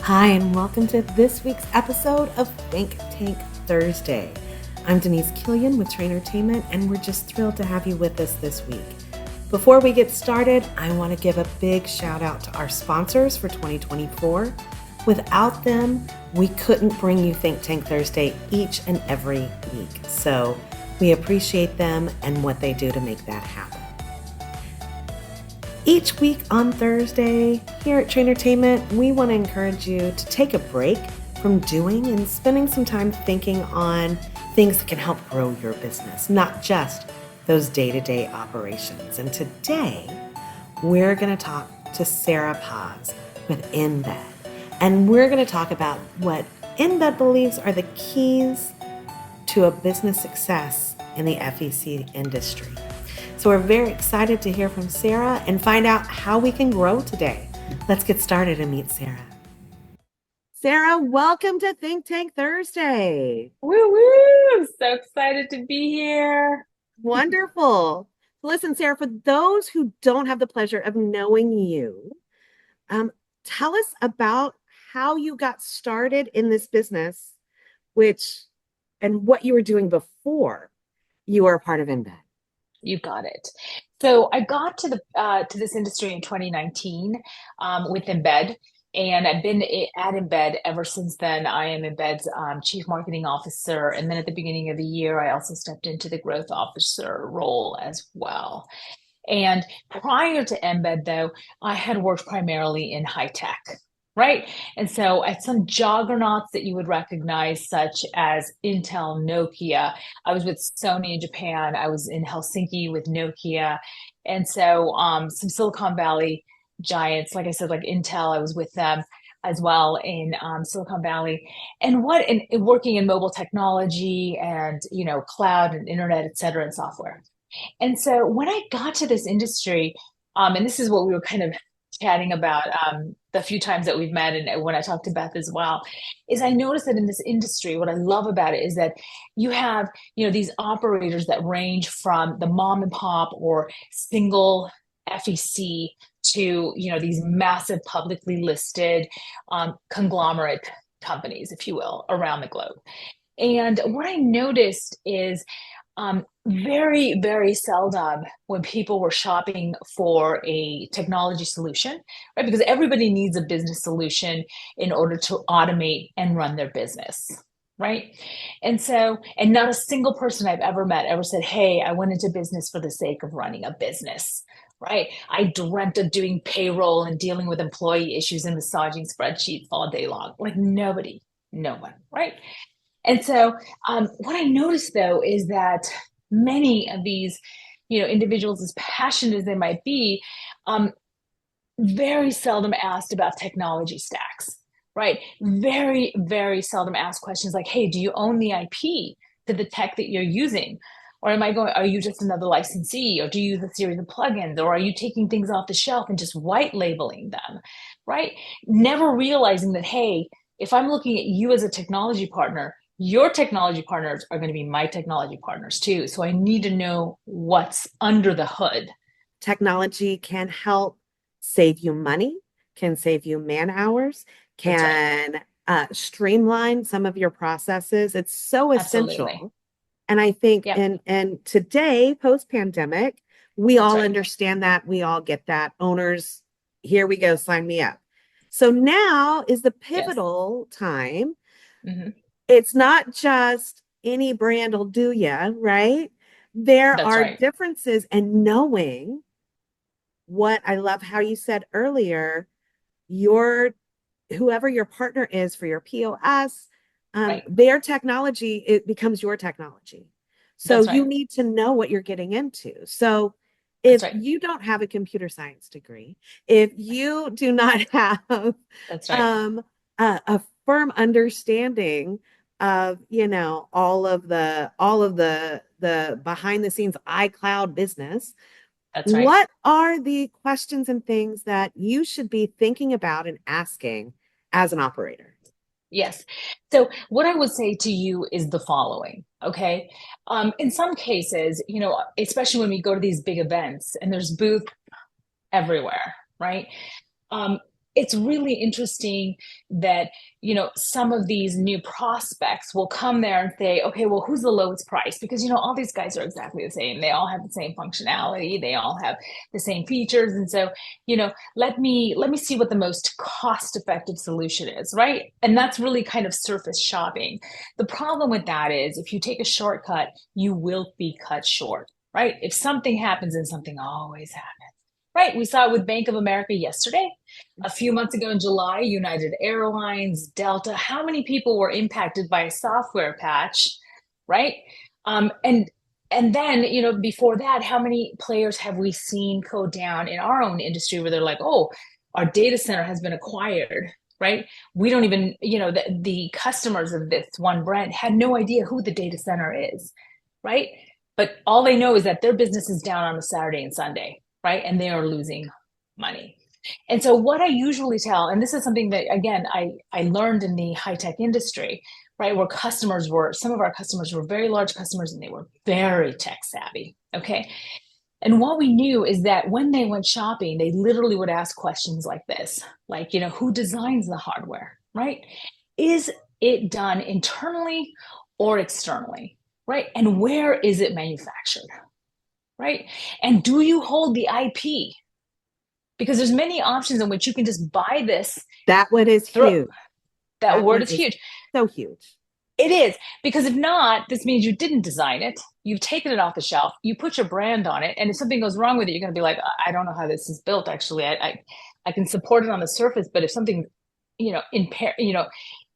Hi, and welcome to this week's episode of Think Tank Thursday. I'm Denise Killian with TrainerTainment, and we're just thrilled to have you with us this week. Before we get started, I want to give a big shout out to our sponsors for 2024. Without them, we couldn't bring you Think Tank Thursday each and every week. So we appreciate them and what they do to make that happen. Each week on Thursday here at TrainerTainment, we want to encourage you to take a break from doing and spending some time thinking on things that can help grow your business, not just those day-to-day operations. And today, we're going to talk to Sara Paz with Embed. And we're going to talk about what Embed believes are the keys to a business success in the FEC industry. So we're very excited to hear from Sara and find out how we can grow today. Let's get started and meet Sara. Sara, welcome to Think Tank Thursday. Woo woo! So excited to be here. Wonderful. Listen, Sara, for those who don't have the pleasure of knowing you, tell us about how you got started in this business, and what you were doing before you were a part of Embed. You got it. So I got to this industry in 2019 with Embed, and I've been at Embed ever since then. I am Embed's chief marketing officer, and then at the beginning of the year, I also stepped into the growth officer role as well. And prior to Embed, though, I had worked primarily in high tech. Right. And so at some juggernauts that you would recognize, such as Intel, Nokia, I was with Sony in Japan. I was in Helsinki with Nokia. And so some Silicon Valley giants, like I said, like Intel, I was with them as well in Silicon Valley. And working in mobile technology and, cloud and internet, et cetera, and software. And so when I got to this industry, and this is what we were kind of chatting about the few times that we've met, and when I talked to Beth as well, is I noticed that in this industry, what I love about it is that you have, these operators that range from the mom and pop or single FEC to, these massive publicly listed conglomerate companies, if you will, around the globe. And what I noticed is very, very seldom when people were shopping for a technology solution, right? Because everybody needs a business solution in order to automate and run their business, right? And not a single person I've ever met ever said, hey, I went into business for the sake of running a business. Right. I dreamt of doing payroll and dealing with employee issues and massaging spreadsheets all day long. Like nobody, no one. Right. And so what I noticed though is that many of these, individuals, as passionate as they might be, very seldom asked about technology stacks, right? Very, very seldom asked questions like, hey, do you own the IP to the tech that you're using? Or are you just another licensee? Or do you use a series of plugins? Or are you taking things off the shelf and just white labeling them, right? Never realizing that, hey, if I'm looking at you as a technology partner, your technology partners are going to be my technology partners too. So I need to know what's under the hood. Technology can help save you money, can save you man hours, That's right. can streamline some of your processes. It's so Absolutely. essential. And I think Yep. and today, post-pandemic, we That's all right. understand that. We all get that. Owners, here we go, sign me up. So now is the Yes. pivotal time. Hmm. It's not just any brand will do ya, right? There That's are right. differences, and knowing what I love how you said earlier, your whoever your partner is for your POS, Right. their technology, it becomes your technology. So That's right. you need to know what you're getting into. So That's if right. you don't have a computer science degree, if you do not have That's right. um, a firm understanding of, all of the behind the scenes iCloud business, That's right. what are the questions and things that you should be thinking about and asking as an operator? Yes. So what I would say to you is the following, okay? In some cases, especially when we go to these big events and there's booth everywhere, right? Um, it's really interesting that, some of these new prospects will come there and say, okay, well, who's the lowest price? Because, all these guys are exactly the same. They all have the same functionality. They all have the same features. And so, let me see what the most cost effective solution is, right? And that's really kind of surface shopping. The problem with that is if you take a shortcut, you will be cut short, right? If something happens, and something always happens. Right. We saw it with Bank of America yesterday. A few months ago in July, United Airlines, Delta, how many people were impacted by a software patch, right? And then, before that, how many players have we seen go down in our own industry where they're like, oh, our data center has been acquired, right? We don't even, the customers of this one brand had no idea who the data center is, right? But all they know is that their business is down on a Saturday and Sunday, right? And they are losing money. And so what I usually tell, and this is something that, again, I learned in the high tech industry, right? Where some of our customers were very large customers and they were very tech savvy. Okay. And what we knew is that when they went shopping, they literally would ask questions like this, like, who designs the hardware, right? Is it done internally or externally, right? And where is it manufactured? Right? And do you hold the IP? Because there's many options in which you can just buy this. That one is huge. That word is huge. So huge. It is, because if not, this means you didn't design it. You've taken it off the shelf. You put your brand on it. And if something goes wrong with it, you're going to be like, I don't know how this is built. Actually, I can support it on the surface, but if something,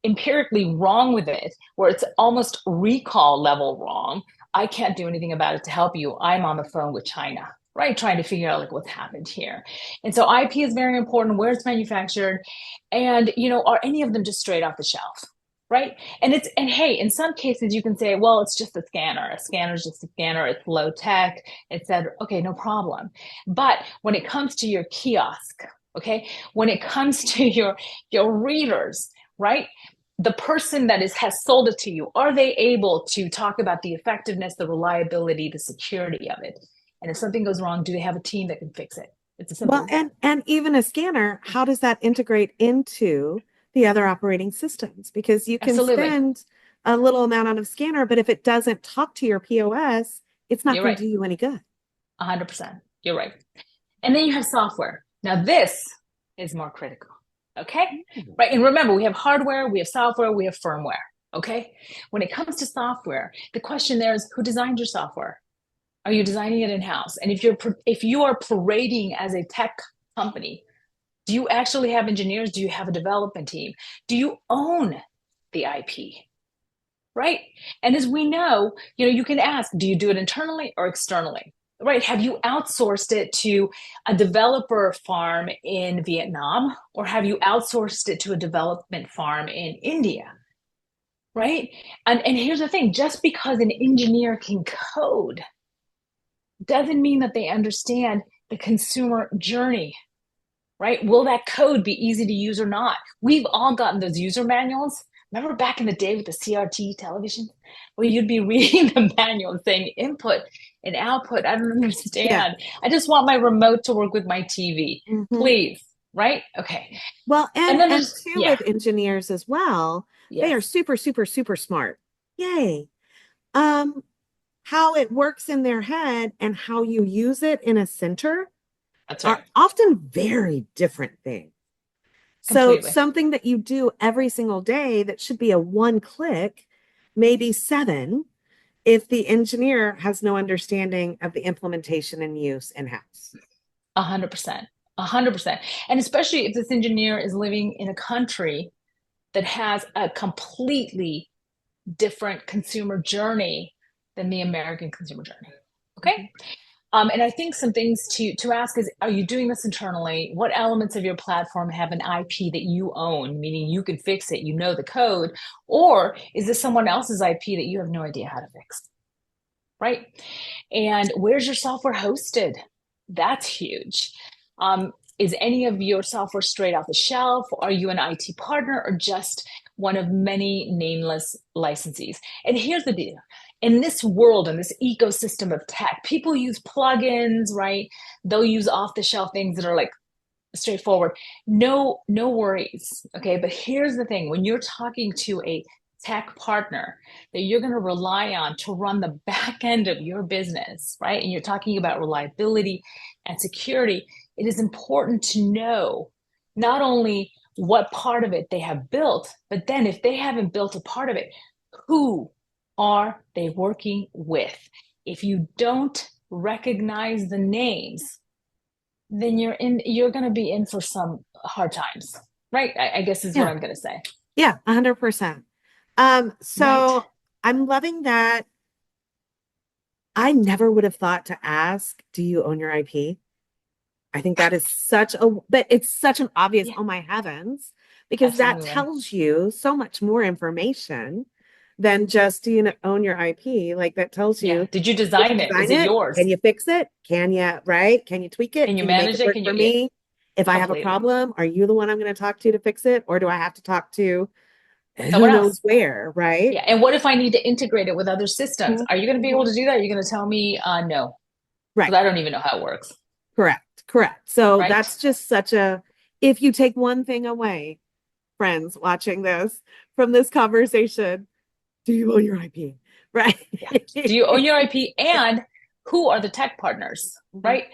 empirically wrong with it, where it's almost recall level wrong, I can't do anything about it to help you. I'm on the phone with China, right? Trying to figure out like what's happened here. And so IP is very important, where it's manufactured, and, are any of them just straight off the shelf? Right. And hey, in some cases you can say, well, it's just a scanner. A scanner is just a scanner. It's low tech, etc. Okay, no problem. But when it comes to your kiosk, okay, when it comes to your readers, right? The person that has sold it to you, are they able to talk about the effectiveness, the reliability, the security of it? And if something goes wrong, do they have a team that can fix it? It's a simple. Well, and even a scanner, how does that integrate into the other operating systems? Because you can Absolutely. spend a little amount on a scanner, but if it doesn't talk to your POS, it's not going to do you any good. 100%. You're right. And then you have software. Now this is more critical. Okay. Right. And remember, we have hardware, we have software, we have firmware. Okay. When it comes to software, the question there is, who designed your software? Are you designing it in-house? And if you are parading as a tech company, do you actually have engineers? Do you have a development team? Do you own the IP? Right. And as we know, you can ask, do you do it internally or externally? Right. Have you outsourced it to a developer farm in Vietnam, or have you outsourced it to a development farm in India? Right. And here's the thing, just because an engineer can code doesn't mean that they understand the consumer journey, right? Will that code be easy to use or not? We've all gotten those user manuals. Remember back in the day with the CRT television, where you'd be reading the manual and saying input and output. I don't understand. Yeah. I just want my remote to work with my TV, please. Right? Okay. Well, and too, with engineers as well, they are super, super, super smart. Yay. How it works in their head and how you use it in a center are often very different things. So something that you do every single day that should be a one click, maybe 7, if the engineer has no understanding of the implementation and use in-house. 100%. 100%. And especially if this engineer is living in a country that has a completely different consumer journey than the American consumer journey. Okay. And I think some things to ask is, are you doing this internally? What elements of your platform have an IP that you own, meaning you can fix it, you know the code, or is this someone else's IP that you have no idea how to fix? Right. And where's your software hosted? That's huge. Is any of your software straight off the shelf? Are you an IT partner or just one of many nameless licensees? And here's the deal. In this world, in this ecosystem of tech, people use plugins, right? They'll use off-the-shelf things that are like straightforward. No worries. Okay. But here's the thing, when you're talking to a tech partner that you're going to rely on to run the back end of your business, right? And you're talking about reliability and security, it is important to know not only what part of it they have built, but then if they haven't built a part of it, who are they working with? If you don't recognize the names, then you're going to be in for some hard times, right? I guess is what Yeah. I'm going to say. Yeah, 100%. Right. So I'm loving that. I never would have thought to ask, do you own your IP? I think that is but it's such an obvious, Yeah, oh my heavens, because that absolutely. tells you so much more information than just, do you own your IP? Like that tells Yeah. you, Did you did you design it? design Is it it? Can yours? you fix it? Can you, right? Can you tweak it? Can you Can you make manage it it? work Can for you, yeah, me? If I have a completely. problem, are you the one I'm going to talk to fix it? Or do I have to talk to who Someone knows else. where, right? Yeah. And what if I need to integrate it with other systems? Mhm. Are you going to be able to do that? Are you going to tell me, no? Right. Because I don't even know how it works. Correct. Correct. So Right. that's just if you take one thing away, friends watching this from this conversation, do you own your IP? Right. Yeah. Do you own your IP? And who are the tech partners? Mhm. Right.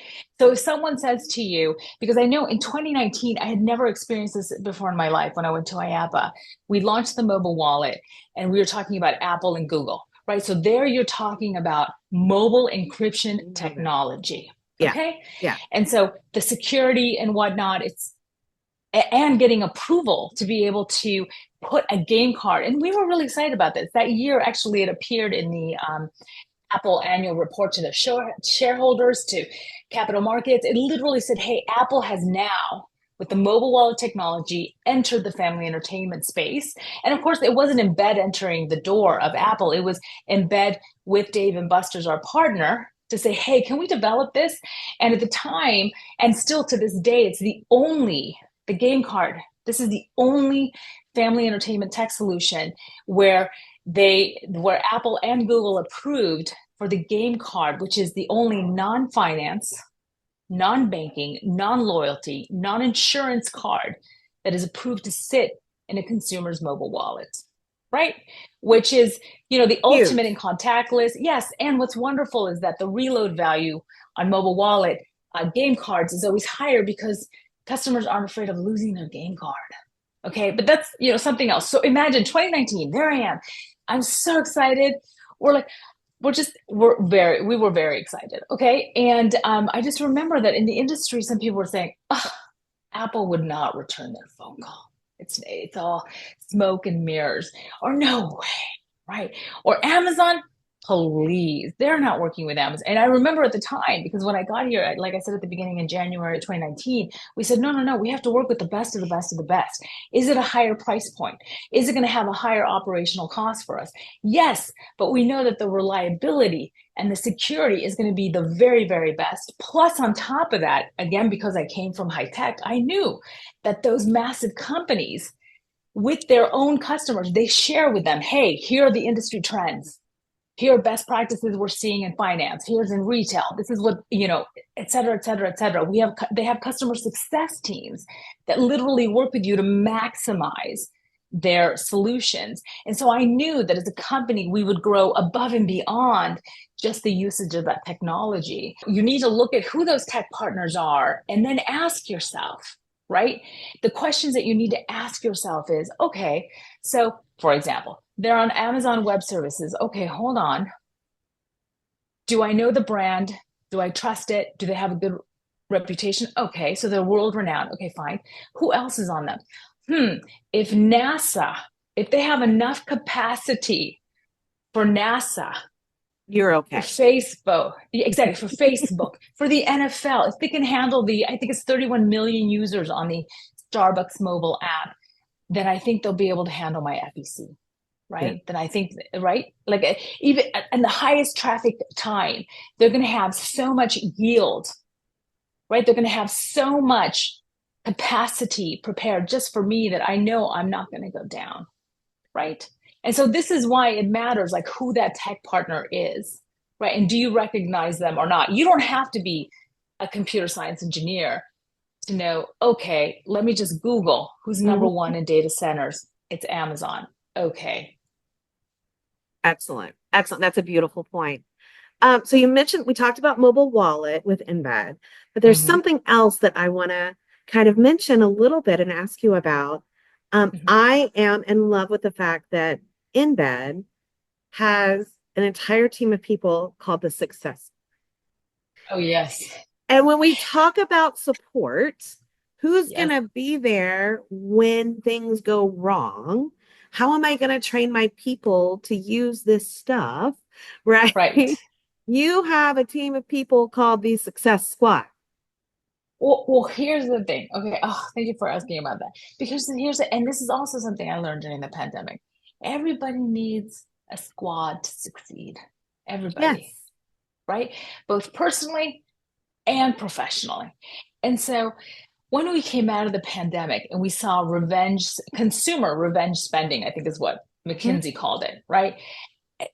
So if someone says to you, because I know in 2019, I had never experienced this before in my life when I went to IAPA, we launched the mobile wallet and we were talking about Apple and Google. Right. So there you're talking about mobile encryption Love it. technology. Yeah. Okay. Yeah. And so the security and whatnot, and getting approval to be able to put a game card. And we were really excited about this. That year, actually, it appeared in the Apple annual report to the shareholders, to capital markets. It literally said, hey, Apple has now, with the mobile wallet technology, entered the family entertainment space. And of course, it wasn't Embed entering the door of Apple. It was Embed with Dave and Buster's, our partner, to say, hey, can we develop this? And at the time, and still to this day, it's the game card. This is the only family entertainment tech solution where where Apple and Google approved for the game card, which is the only non-finance, non-banking, non-loyalty, non-insurance card that is approved to sit in a consumer's mobile wallet, right? Which is, the ultimate in Huge. contactless. Yes, and what's wonderful is that the reload value on mobile wallet game cards is always higher because customers aren't afraid of losing their game card. Okay, but that's something else. So imagine 2019, there I am. I'm so excited. We're like, we were very excited. Okay. And I just remember that in the industry, some people were saying, oh, Apple would not return their phone call. It's all smoke and mirrors, or no way, right? Or Amazon, please, they're not working with Amazon. And I remember at the time, because when I got here, like I said at the beginning in January 2019, we said, no, no, no, we have to work with the best of the best of the best. Is it a higher price point? Is it going to have a higher operational cost for us? Yes, but we know that the reliability and the security is going to be the very, very best. Plus, on top of that, again, because I came from high tech, I knew that those massive companies with their own customers, they share with them, hey, here are the industry trends. Here are best practices we're seeing in finance. Here's in retail. This is what, et cetera, et cetera, et cetera. They have customer success teams that literally work with you to maximize their solutions. And so I knew that as a company, we would grow above and beyond just the usage of that technology. You need to look at who those tech partners are and then ask yourself, right? The questions that you need to ask yourself is, okay, so for example, they're on Amazon Web Services. Okay, hold on. Do I know the brand? Do I trust it? Do they have a good reputation? Okay, so they're world renowned. Okay, fine. Who else is on them? If NASA, if they have enough capacity for NASA, You're for okay. Facebook, exactly, for Facebook, for the NFL, if they can handle I think it's 31 million users on the Starbucks mobile app, then I think they'll be able to handle my FEC, Yeah. right? Then I think, right? Like even in the highest traffic time, they're going to have so much yield, right? They're going to have so much capacity prepared just for me that I know I'm not going to go down, right? And so this is why it matters, like who that tech partner is, right? And do you recognize them or not? You don't have to be a computer science engineer to know, okay, let me just Google who's number Mhm. one in data centers. It's Amazon. Okay. Excellent. Excellent. That's a beautiful point. So you mentioned we talked about mobile wallet with Embed, but there's Hmm. something else that I want to kind of mention a little bit and ask you about. Hmm. I am in love with the fact that Embed has an entire team of people called the Success. Oh, yes. And when we talk about support, who's going Yes. to be there when things go wrong? How am I going to train my people to use this stuff? Right? Right. You have a team of people called the Success Squad. Well, here's the thing. Okay. Oh, thank you for asking about that. Because and this is also something I learned during the pandemic. Everybody needs a squad to succeed. Everybody, Yes. right? Both personally and professionally. And so when we came out of the pandemic and we saw consumer revenge spending, I think is what Mhm. McKinsey called it, right?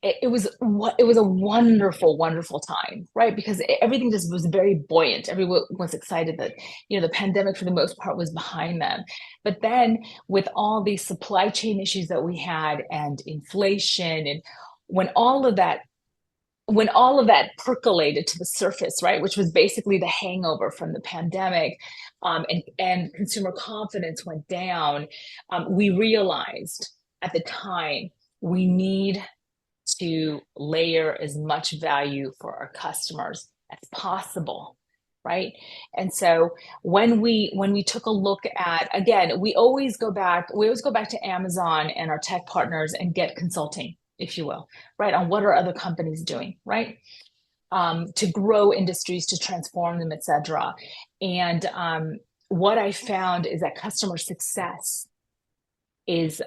It was a wonderful, wonderful time, right? Because everything just was very buoyant. Everyone was excited that the pandemic for the most part was behind them. But then with all these supply chain issues that we had and inflation and when all of that when all of that percolated to the surface, right, which was basically the hangover from the pandemic, and consumer confidence went down, we realized at the time we need to layer as much value for our customers as possible, right? And so when we took a look at, again, we always go back to Amazon and our tech partners and get consulting, if you will, right, on what are other companies doing, right, to grow industries, to transform them, etc. And what I found is that customer success is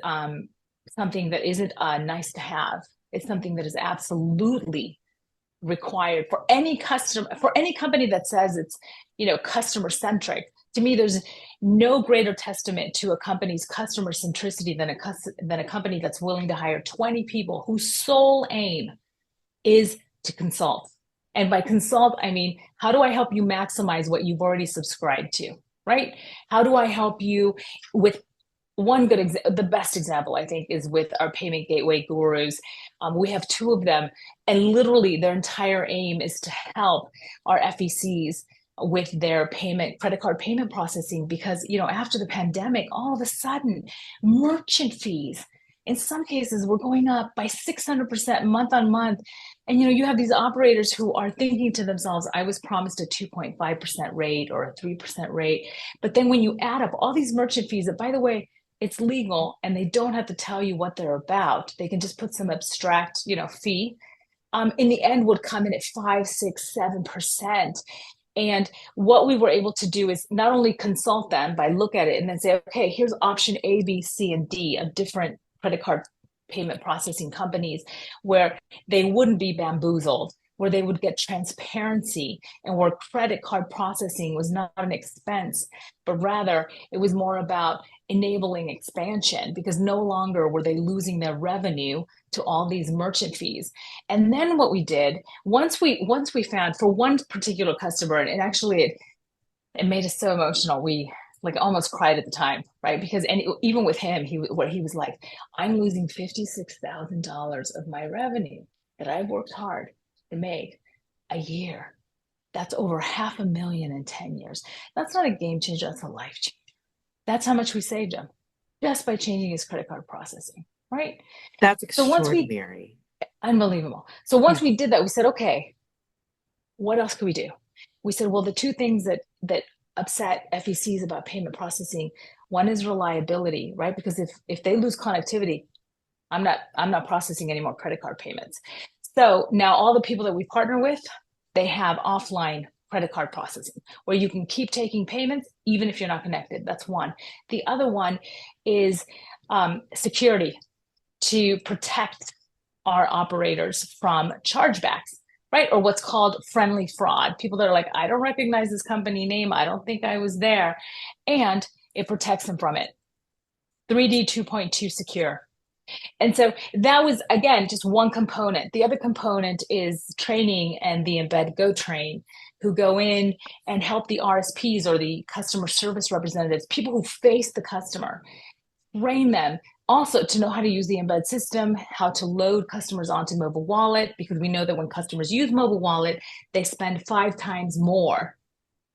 something that isn't nice to have. It's something that is absolutely required for any company that says it's customer centric. To me, there's no greater testament to a company's customer centricity than a company that's willing to hire 20 people whose sole aim is to consult. And by consult, I mean, how do I help you maximize what you've already subscribed to, right? How do I help you with the best example, I think, is with our payment gateway gurus. We have two of them, and literally their entire aim is to help our FECs with their credit card payment processing, because after the pandemic, all of a sudden merchant fees in some cases were going up by 600% month on month. And you have these operators who are thinking to themselves, I was promised a 2.5% rate or a 3% rate. But then when you add up all these merchant fees, that, by the way, it's legal and they don't have to tell you what they're about. They can just put some abstract, fee. In the end would come in at 5, 6, 7%. And what we were able to do is not only consult them by look at it and then say, okay, here's option A, B, C, and D of different credit card payment processing companies where they wouldn't be bamboozled, where they would get transparency, and where credit card processing was not an expense, but rather it was more about enabling expansion, because no longer were they losing their revenue to all these merchant fees. And then what we did, once we found for one particular customer, and actually it made us so emotional, we like almost cried at the time, right? Because even with him, he was like, I'm losing $56,000 of my revenue that I've worked hard to make a year. That's over 500,000 in 10 years. That's not a game changer, that's a life changer. That's how much we saved him just by changing his credit card processing, right? That's So extraordinary. unbelievable. So Yeah. once we did that, we said, okay, what else could we do? We said, well, the two things that upset FECs about payment processing, one is reliability, right? Because if they lose connectivity, I'm not processing any more credit card payments. So now all the people that we partner with, they have offline credit card processing where you can keep taking payments even if you're not connected. That's one. The other one is security, to protect our operators from chargebacks, right? Or what's called friendly fraud. People that are like, I don't recognize this company name. I don't think I was there. And it protects them from it. 3D 2.2 secure. And so that was, again, just one component. The other component is training and the Embed Go Train, who go in and help the RSPs or the customer service representatives, people who face the customer, train them also to know how to use the Embed system, how to load customers onto mobile wallet, because we know that when customers use mobile wallet, they spend 5 times more,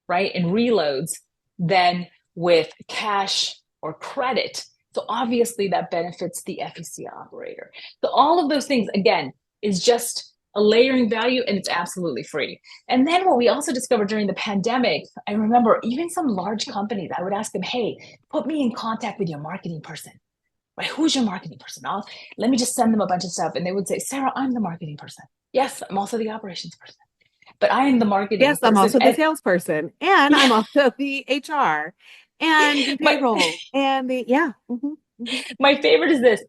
right, in reloads than with cash or credit. So obviously that benefits the FEC operator. So all of those things, again, is just a layering value, and it's absolutely free. And then what we also discovered during the pandemic, I remember even some large companies, I would ask them, hey, put me in contact with your marketing person. Right? Who's your marketing person? Let me just send them a bunch of stuff. And they would say, Sarah, I'm the marketing person. Yes, I'm also the operations person, but I am the marketing Yes, I'm person. also the And salesperson, and I'm yeah, also the HR and the my payroll and the, yeah. Hmm. my favorite is this.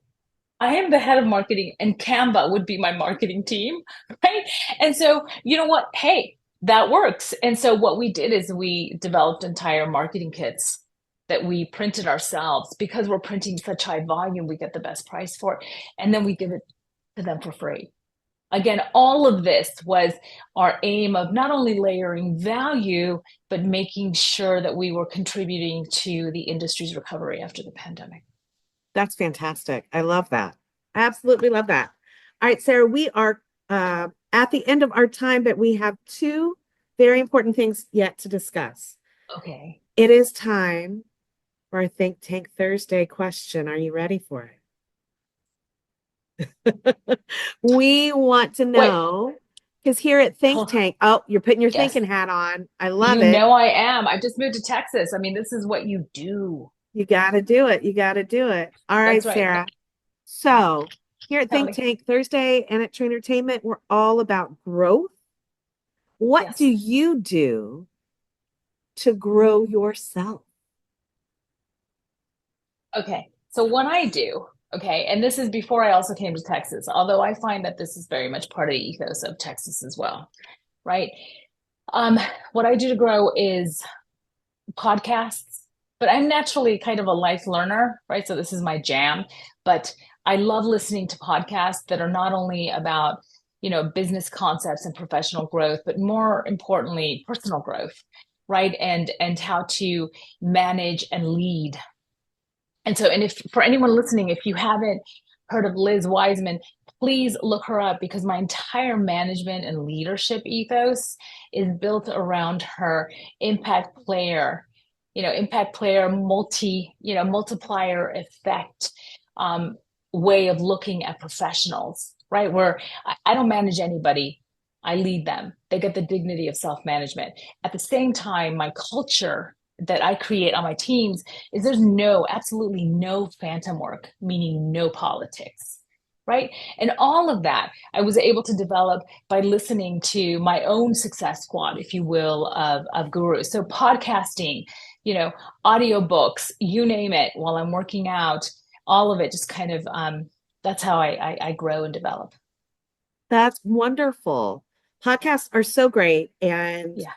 I am the head of marketing, and Canva would be my marketing team, right? And so, you know what? Hey, that works. And so, what we did is we developed entire marketing kits that we printed ourselves because we're printing such high volume, we get the best price for it. And then we give it to them for free. Again, all of this was our aim of not only layering value, but making sure that we were contributing to the industry's recovery after the pandemic. That's fantastic. I love that. I absolutely love that. All right, Sarah, we are at the end of our time, but we have two very important things yet to discuss. Okay. It is time for our Think Tank Thursday question. Are you ready for it? We want to Wait, know, because here at Think Tank, oh, you're putting your yes, thinking hat on. I love you it. know I am. I've just moved to Texas. I mean, this is what you do. You got to do it. You got to do it. All right, That's right. Sarah. So here at Tell Think me. Tank Thursday and at TrainerTainment, we're all about growth. What do Yes. you do to grow yourself? Okay. So what I do, okay, and this is before I also came to Texas, although I find that this is very much part of the ethos of Texas as well, right? Um, what I do to grow is podcasts, but I'm naturally kind of a life learner, right? So this is my jam, but I love listening to podcasts that are not only about, business concepts and professional growth, but more importantly, personal growth, right? And how to manage and lead. And so, and if for anyone listening, if you haven't heard of Liz Wiseman, please look her up because my entire management and leadership ethos is built around her impact player, multiplier effect um, way of looking at professionals, right? Where I don't manage anybody, I lead them. They get the dignity of self management. At the same time, my culture that I create on my teams is there's absolutely no phantom work, meaning no politics, right? And all of that I was able to develop by listening to my own success squad, if you will, of gurus. So podcasting, you know, audiobooks, you name it, while I'm working out, all of it just kind of, that's how I grow and develop. That's wonderful. Podcasts are so great. And Yeah,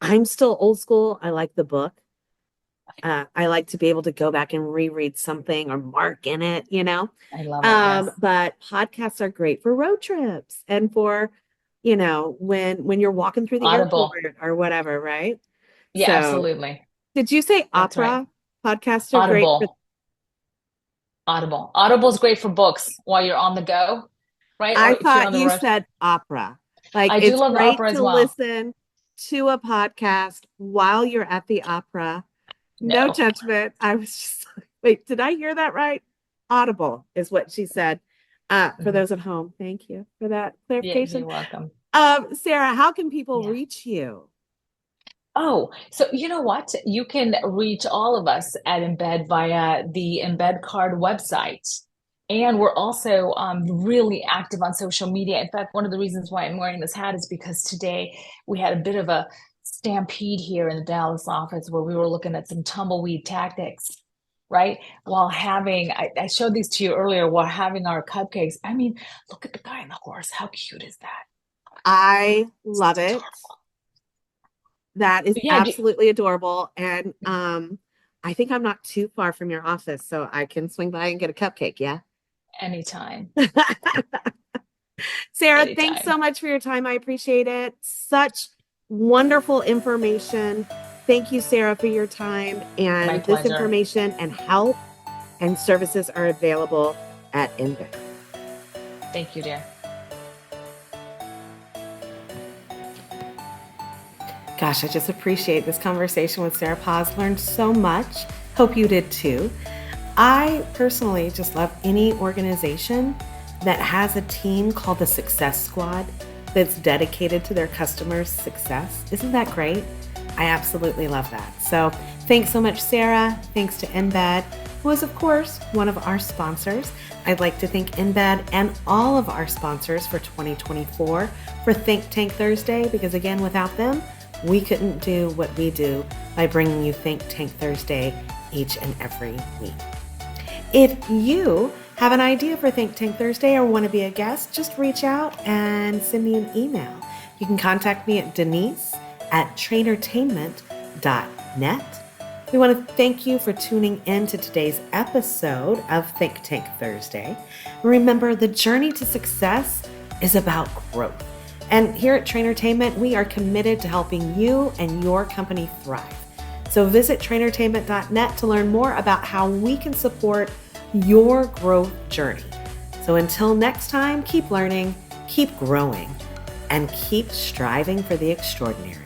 I'm still old school. I like the book. I like to be able to go back and reread something or mark in it, you know. I love it. Yes. But podcasts are great for road trips and for, when you're walking through the Audible. airport or whatever, right? Yeah, So, absolutely. did you say That's right. opera? Podcasts are great for, Audible. Audible. Audible is great for books while you're on the go, right? Or I if you're thought on the you rush. said opera. Like I do it's love the great opera as to well. listen to a podcast while you're at the opera. No No. judgment. I was just like, wait, did I hear that right? Audible is what she said. For Mhm. those at home, thank you for that Yeah, clarification. you're welcome. Sarah, how can people Yeah. reach you? Oh, so you know what? You can reach all of us at Embed via the Embed Card website. And we're also really active on social media. In fact, one of the reasons why I'm wearing this hat is because today we had a bit of a stampede here in the Dallas office where we were looking at some tumbleweed tactics, right? I showed these to you earlier while having our cupcakes. I mean, look at the guy on the horse. How cute is that? I love It's it. adorable. That is But yeah, absolutely adorable. And I think I'm not too far from your office, so I can swing by and get a cupcake. Yeah. Anytime. Sara, thanks Anytime. so much for your time. I appreciate it. Such wonderful information. Thank you, Sara, for your time. My And this pleasure. information and help and services are available at Embed. Thank you, dear. Gosh, I just appreciate this conversation with Sara Paz. Learned so much. Hope you did too. I personally just love any organization that has a team called the Success Squad that's dedicated to their customers' success. Isn't that great? I absolutely love that. So thanks so much, Sara. Thanks to Embed, who is, of course, one of our sponsors. I'd like to thank Embed and all of our sponsors for 2024 for Think Tank Thursday, because again, without them, we couldn't do what we do by bringing you Think Tank Thursday each and every week. If you have an idea for Think Tank Thursday or want to be a guest, just reach out and send me an email. You can contact me at denise@TrainerTainment.net. We want to thank you for tuning in to today's episode of Think Tank Thursday. Remember, the journey to success is about growth. And here at TrainerTainment, we are committed to helping you and your company thrive. So visit TrainerTainment.net to learn more about how we can support your growth journey. So until next time, keep learning, keep growing, and keep striving for the extraordinary.